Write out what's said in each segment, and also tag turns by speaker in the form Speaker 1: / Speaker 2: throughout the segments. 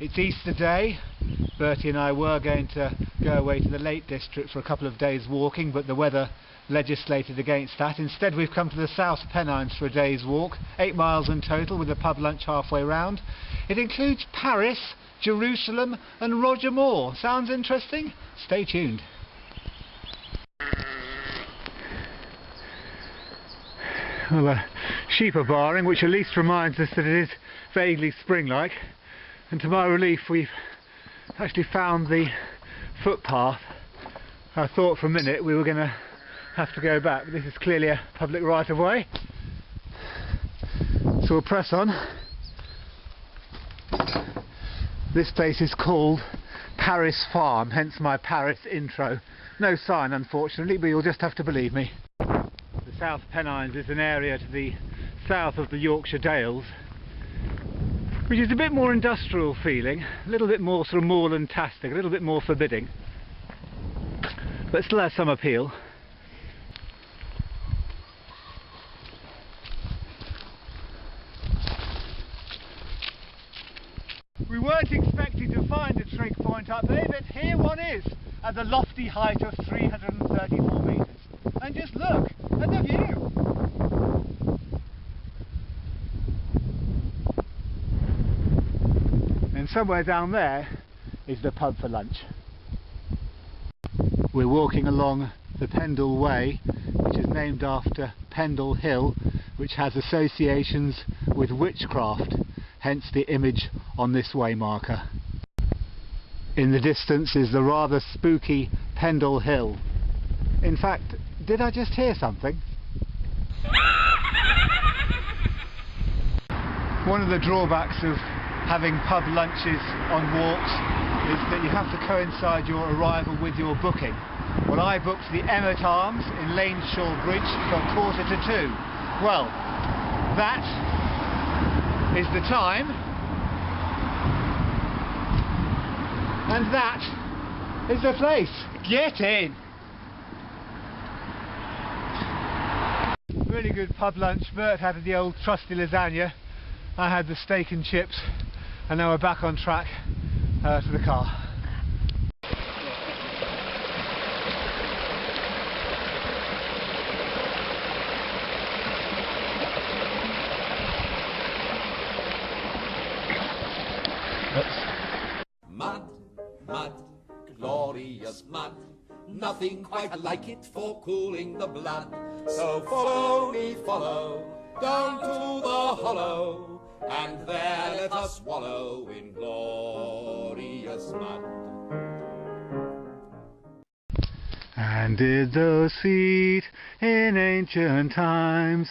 Speaker 1: It's Easter Day. Bertie and I were going to go away to the Lake District for a couple of days walking, but the weather legislated against that. Instead, we've come to the South Pennines for a day's walk, 8 miles in total, with a pub lunch halfway round. It includes Paris, Jerusalem and Roger Moore. Sounds interesting? Stay tuned. Well, the sheep are barring, which at least reminds us that it is vaguely spring-like. And to my relief, we've actually found the footpath. I thought for a minute we were going to have to go back, but this is clearly a public right-of-way. So we'll press on. This place is called Paris Farm, hence my Paris intro. No sign, unfortunately, but you'll just have to believe me. The South Pennines is an area to the south of the Yorkshire Dales, which is a bit more industrial feeling, a little bit more sort of moorland-tastic, a little bit more forbidding, but still has some appeal. We weren't expecting to find a trig point up there, but here one is, at the lofty height of 334 metres. And just look at the view! And somewhere down there is the pub for lunch. We're walking along the Pendle Way, which is named after Pendle Hill, which has associations with witchcraft, hence the image on this way marker. In the distance is the rather spooky Pendle Hill. In fact, did I just hear something? One of the drawbacks of having pub lunches on walks is that you have to coincide your arrival with your booking. Well, I booked the Emmet Arms in Laneshaw Bridge for 1:45. Well, that is the time, and that is the place. Get in! Really good pub lunch. Bert had the old trusty lasagna, I had the steak and chips, and now we're back on track to the car.
Speaker 2: Mud, mud, glorious mud, nothing quite like it for cooling the blood. So follow me, follow, down to the hollow, and there let us wallow in glorious mud.
Speaker 1: And did those feet in ancient times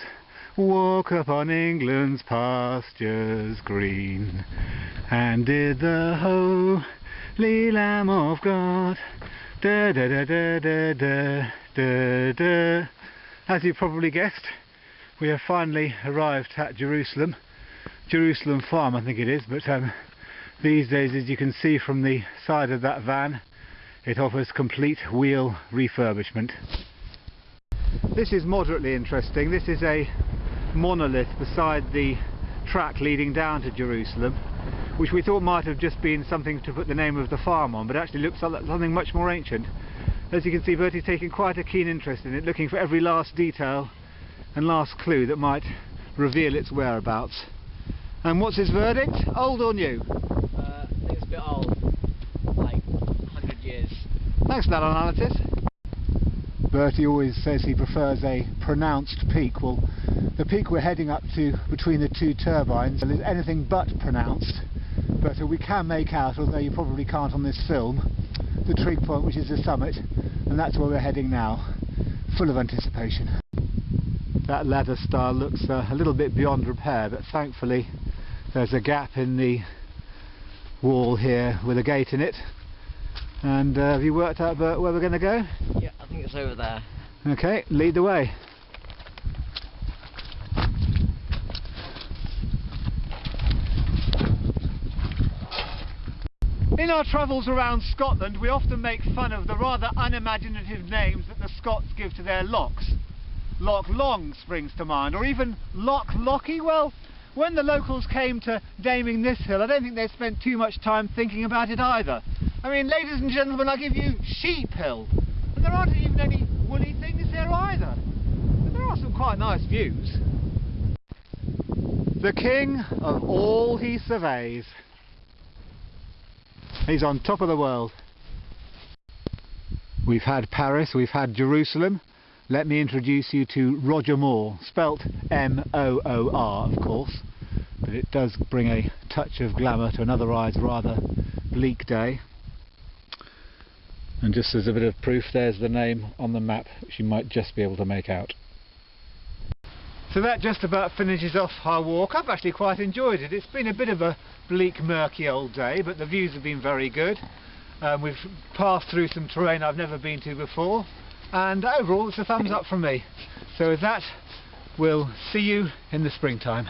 Speaker 1: walk upon England's pastures green? And did the Holy Lamb of God da da da da da da da da. As you probably guessed, we have finally arrived at Jerusalem Farm, I think it is, but these days, as you can see from the side of that van, it offers complete wheel refurbishment. This is moderately interesting. This is a monolith beside the track leading down to Jerusalem, which we thought might have just been something to put the name of the farm on, but actually looks like something much more ancient. As you can see, Bertie's taking quite a keen interest in it, looking for every last detail and last clue that might reveal its whereabouts. And what's his verdict? Old or new?
Speaker 3: I think it's a bit old, like 100 years.
Speaker 1: Thanks for that analysis. Bertie always says he prefers a pronounced peak. Well, the peak we're heading up to between the two turbines is anything but pronounced, but we can make out, although you probably can't on this film, the trig point, which is the summit, and that's where we're heading now, full of anticipation. That ladder style looks a little bit beyond repair, but thankfully there's a gap in the wall here with a gate in it. And have you worked out, Bert, where we're going to go?
Speaker 3: Yeah, I think it's over there.
Speaker 1: Okay, lead the way. In our travels around Scotland, we often make fun of the rather unimaginative names that the Scots give to their lochs. Loch Long springs to mind, or even Loch Lochy. Well, when the locals came to naming this hill, I don't think they spent too much time thinking about it either. I mean, ladies and gentlemen, I give you Sheep Hill, and there aren't even any woolly things here either. But there are some quite nice views. The king of all he surveys. He's on top of the world. We've had Paris, we've had Jerusalem. Let me introduce you to Roger Moor, spelt M-O-O-R of course, but it does bring a touch of glamour to an otherwise rather bleak day. And just as a bit of proof, there's the name on the map, which you might just be able to make out. So that just about finishes off our walk. I've actually quite enjoyed it. It's been a bit of a bleak, murky old day, but the views have been very good. We've passed through some terrain I've never been to before, and overall it's a thumbs up from me. So with that, we'll see you in the springtime.